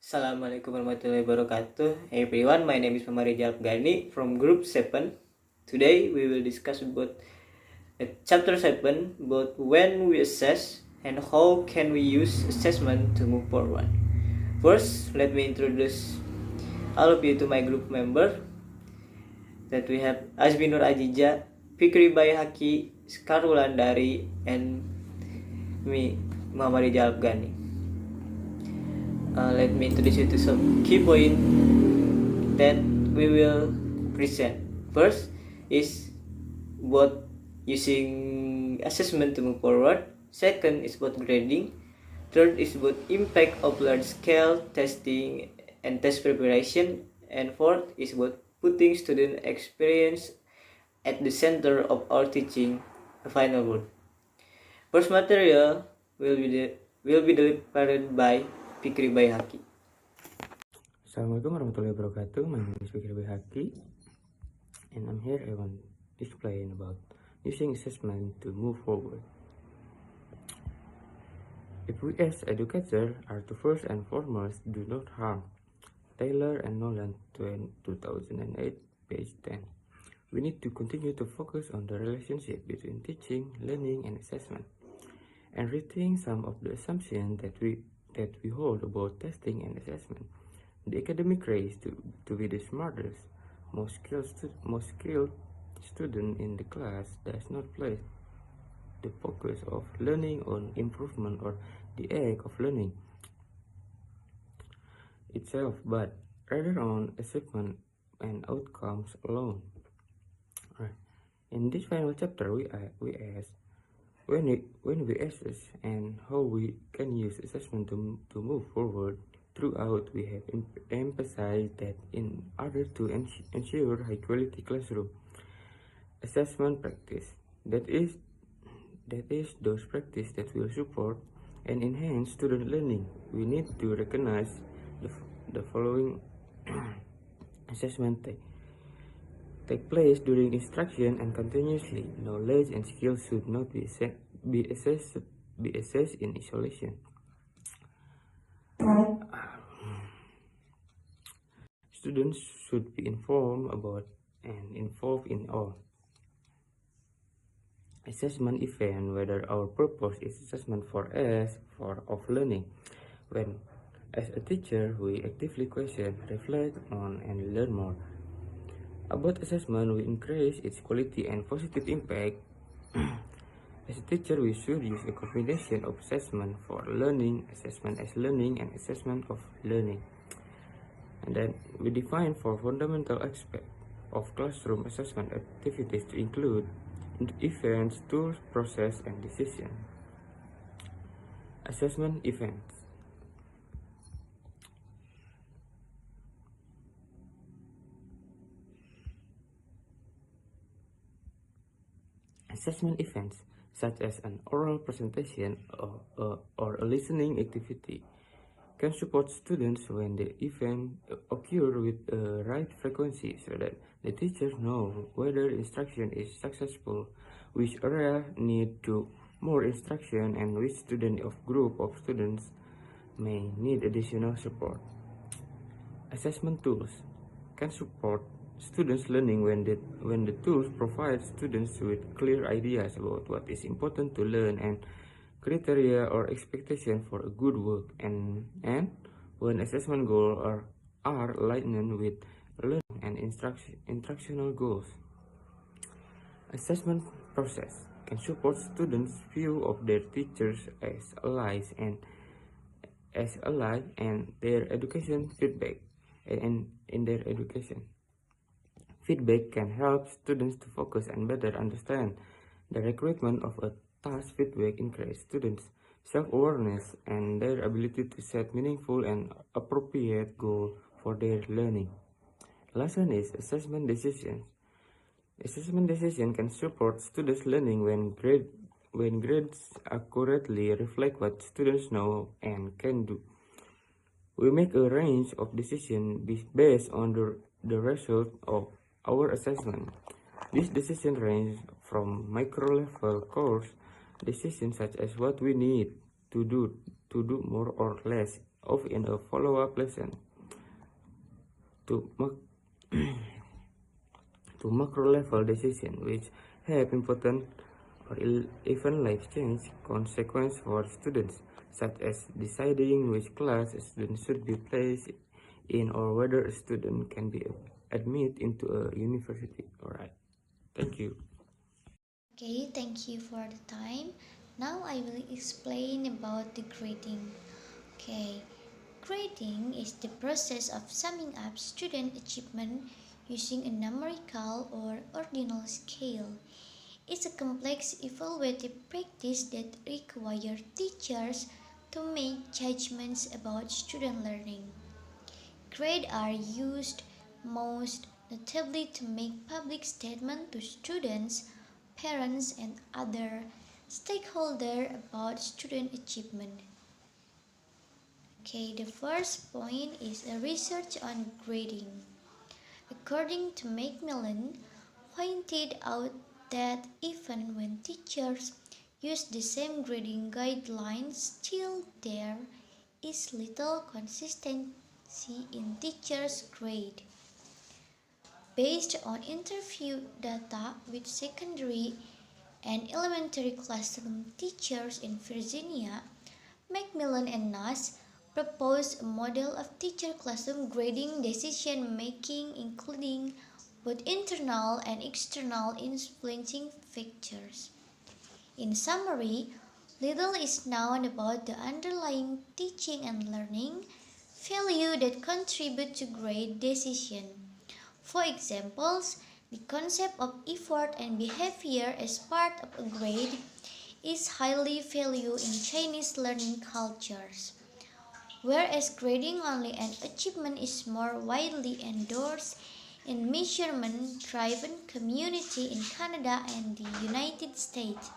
Assalamualaikum warahmatullahi wabarakatuh. Hey everyone, my name is Riza Al Afgani from Group 7. Today we will discuss about Chapter 7 about when we assess and how can we use assessment to move forward. First, let me introduce all of you to my group member. That we have Azmi Nur Aziza, Fikri Baihaqi, Sekar Wulandari, and me, Riza Al Afgani. Let me introduce you to some key points that we will present. First is about using assessment to move forward. Second is about grading. Third is about impact of large-scale testing and test preparation. And fourth is about putting student experience at the center of our teaching. The final word. First material will be delivered by Fikri Baihaqi. Assalamualaikum warahmatullahi wabarakatuh. My name is Fikri Baihaqi, and I'm here. I want to explain about using assessment to move forward. If we as educators are to first and foremost do not harm, Taylor and Nolan 2008, page 10. We need to continue to focus on the relationship between teaching, learning, and assessment, and rethink some of the assumptions that we hold about testing and assessment. The academic race to be the smartest, most skilled student in the class does not place the focus of learning on improvement or the act of learning itself, but rather on achievement and outcomes alone. Right. In this final chapter, we ask when we assess and how we can use assessment to move forward. Throughout, we have emphasized that in order to ensure high quality classroom assessment practice, that is those practice that will support and enhance student learning, we need to recognize the following. Assessment take place during instruction and continuously. Knowledge and skills should not be assessed in isolation. Students should be informed about and involved in all assessment event, whether our purpose is assessment for us of learning. When as a teacher we actively question, reflect on, and learn more about assessment, we increase its quality and positive impact. As a teacher, we should use a combination of assessment for learning, assessment as learning, and assessment of learning. And then we define four fundamental aspects of classroom assessment activities to include events, tools, process, and decision. Assessment events. Assessment events, such as an oral presentation or a listening activity, can support students when the event occurs with the right frequency so that the teachers know whether instruction is successful, which area need to more instruction, and which student of group of students may need additional support. Assessment tools can support students learning when the tools provide students with clear ideas about what is important to learn and criteria or expectation for a good work, and when assessment goals are aligned with learning and instructional goals. Assessment process can support students' view of their teachers as allies and their education feedback and in their education. Feedback can help students to focus and better understand the requirement of a task. Feedback increases students' self-awareness and their ability to set meaningful and appropriate goals for their learning. Last one is assessment decisions. Assessment decision can support students' learning when grades accurately reflect what students know and can do. We make a range of decisions based on the result of our assessment. This decision range from micro-level course decisions such as what we need to do more or less off in a follow-up lesson. To macro-level decisions which have important or even life-change consequences for students, such as deciding which class a student should be placed in or whether a student can be admitted into a university. Alright, thank you. Okay, thank you for the time. Now I will explain about the grading. Okay, grading is the process of summing up student achievement using a numerical or ordinal scale. It's a complex evaluative practice that requires teachers to make judgments about student learning. Grades are used most notably to make public statements to students, parents, and other stakeholders about student achievement. Okay, the first point is a research on grading. According to Macmillan, pointed out that even when teachers use the same grading guidelines, still there is little consistency in teachers' grade. Based on interview data with secondary and elementary classroom teachers in Virginia, Macmillan and Nass proposed a model of teacher classroom grading decision making including both internal and external influencing factors. In summary, little is known about the underlying teaching and learning value that contribute to grade decision. For examples, the concept of effort and behavior as part of a grade is highly valued in Chinese learning cultures, whereas grading only an achievement is more widely endorsed in measurement-driven community in Canada and the United States.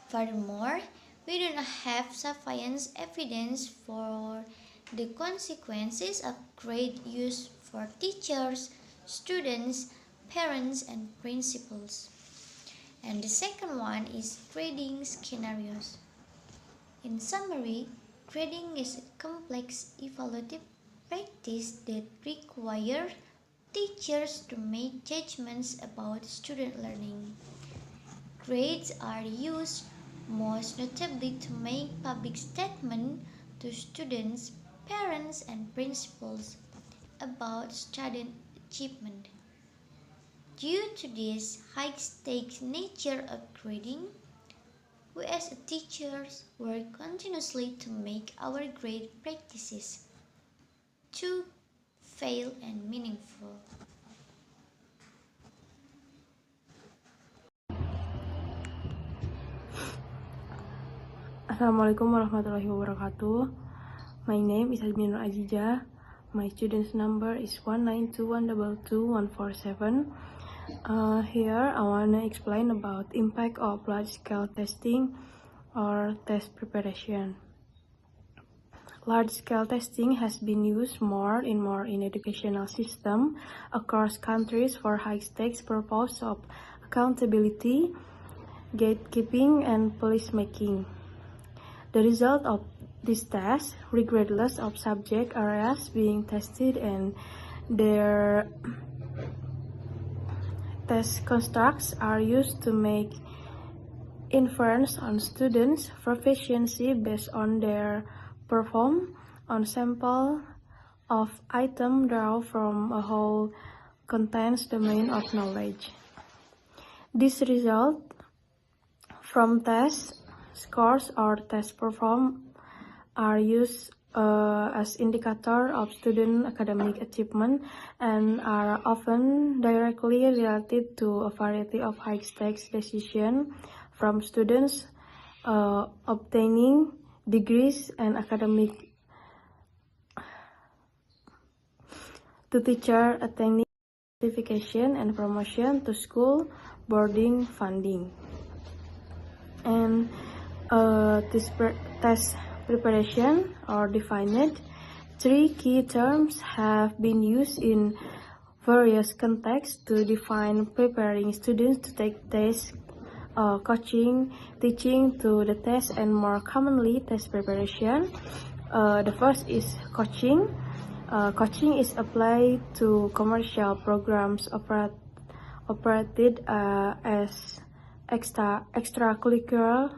Furthermore, we do not have sufficient evidence for the consequences of grade use for teachers, students, parents, and principals. And the second one is grading scenarios. In summary, grading is a complex evaluative practice that requires teachers to make judgments about student learning. Grades are used most notably to make public statements to students, parents, and principals about student achievement. Due to this high-stakes nature of grading, we as teachers work continuously to make our grade practices to fair and meaningful. Assalamualaikum warahmatullahi wabarakatuh. My name is Azmi Nur Aziza. My student's number is 192122147. Here I want to explain about impact of large-scale testing or test preparation. Large-scale testing has been used more in educational system across countries for high-stakes purpose of accountability, gatekeeping, and policymaking. The result of this test, regardless of subject areas being tested and their test constructs, are used to make inference on students' proficiency based on their perform on sample of items drawn from a whole contains domain of knowledge. This result from test scores or test perform are used as indicator of student academic achievement and are often directly related to a variety of high-stakes decisions from students obtaining degrees and academic to teacher attaining certification and promotion to school boarding funding. And this test preparation or defined, three key terms have been used in various contexts to define preparing students to take tests, coaching, teaching to the test, and more commonly test preparation. The first is coaching. Coaching is applied to commercial programs operated as extracurricular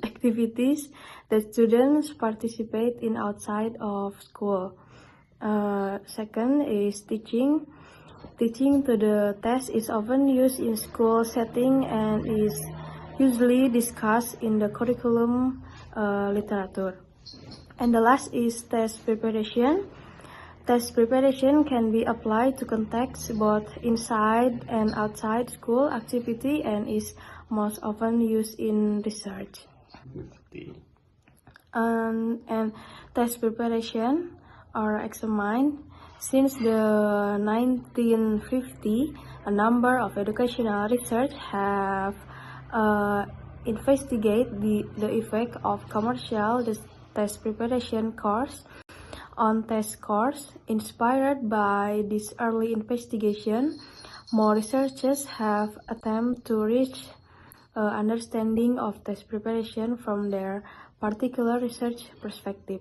activities that students participate in outside of school. Second is teaching. Teaching to the test is often used in school setting and is usually discussed in the curriculum literature. And the last is test preparation. Test preparation can be applied to contexts both inside and outside school activity and is most often used in research. And test preparation are examined. Since the 1950, a number of educational research have investigated the effect of commercial test preparation course on test scores. Inspired by this early investigation, more researchers have attempted to reach understanding of test preparation from their particular research perspective.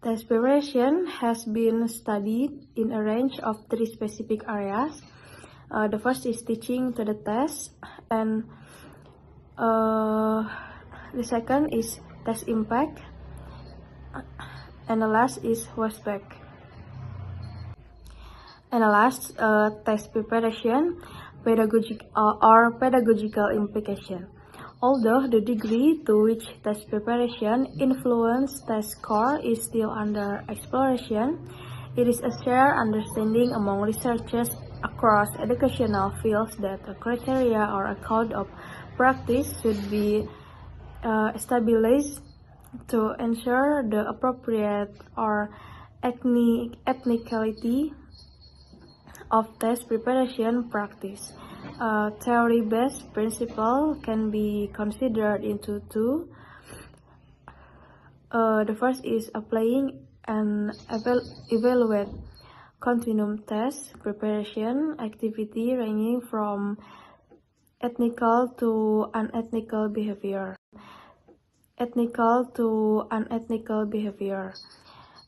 Test preparation has been studied in a range of 3 specific areas. The first is teaching to the test, and the second is test impact, and the last is Westback. And the last, test preparation, pedagogical implication. Although the degree to which test preparation influences test score is still under exploration, it is a shared understanding among researchers across educational fields that a criteria or a code of practice should be established to ensure the appropriate or ethnicality of test preparation practice. Theory-based principle can be considered into two. The first is applying and evaluate continuum test preparation activity ranging from ethnical to unethical behavior.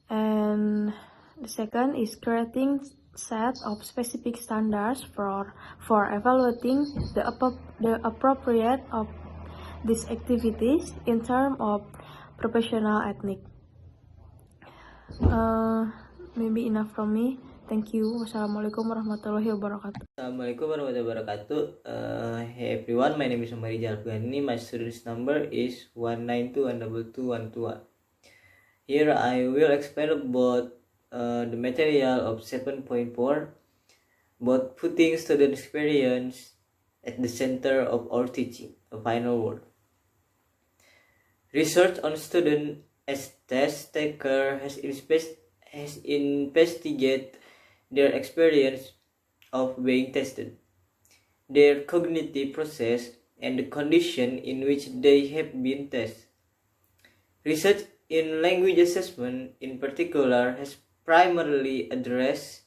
And the second is creating set of specific standards for evaluating the appropriate of these activities in terms of professional ethnic. Maybe enough from me. Thank you. Wassalamualaikum warahmatullahi wabarakatuh. Assalamualaikum warahmatullahi wabarakatuh. Hey everyone, my name is Riza Al Afgani. My student's number is 192122121. Here I will explain about the material of 7.4 about putting student experience at the center of our teaching, a final word. Research on student as test taker has investigated their experience of being tested, their cognitive process, and the condition in which they have been tested. Research in language assessment in particular has primarily addressed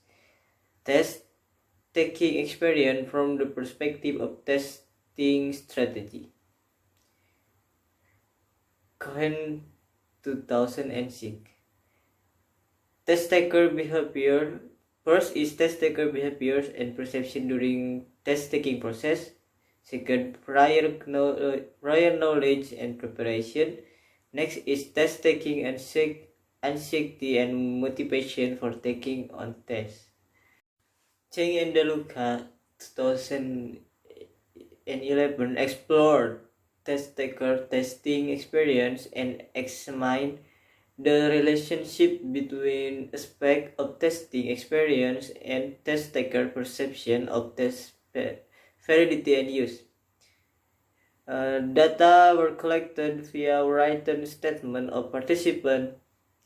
test-taking experience from the perspective of testing strategy. Cohen 2006. Test-taker behavior. First is test-taker behaviors and perception during test-taking process. Second, prior knowledge and preparation. Next is test-taking and anxiety and motivation for taking on tests. Cheng and DeLuca 2011 explored test-taker testing experience and examined the relationship between aspect of testing experience and test-taker perception of test validity and use. Data were collected via written statement of participant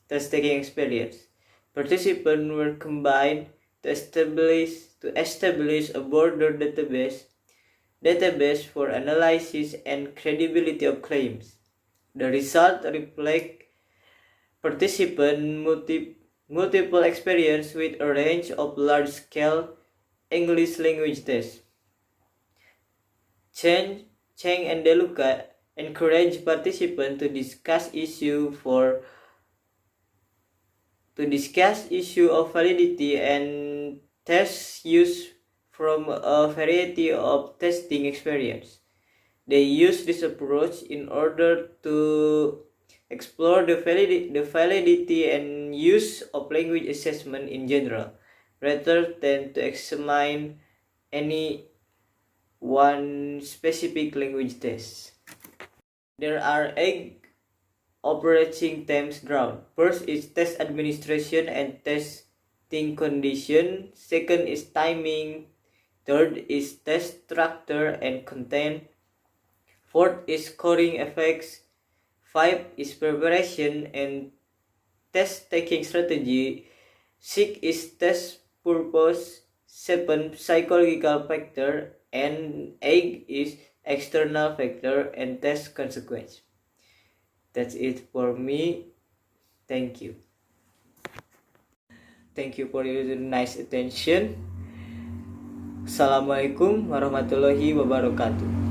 test-taking experience. Participants were combined to establish a border database for analysis and credibility of claims. The result reflect participant multiple experience with a range of large-scale English language tests. Cheng and DeLuca encourage participants to discuss issues for to discuss issue of validity and test use from a variety of testing experience. They use this approach in order to explore the validity and use of language assessment in general, rather than to examine any one specific language test. There are 8 operating themes ground. First is test administration and testing condition. Second is timing. Third is test structure and content. Fourth is scoring effects. 5 is preparation and test taking strategy. 6 is test purpose. 7 psychological factor, and 8 is external factor and test consequence. That's it for me. Thank you. Thank you for your nice attention. Assalamualaikum warahmatullahi wabarakatuh.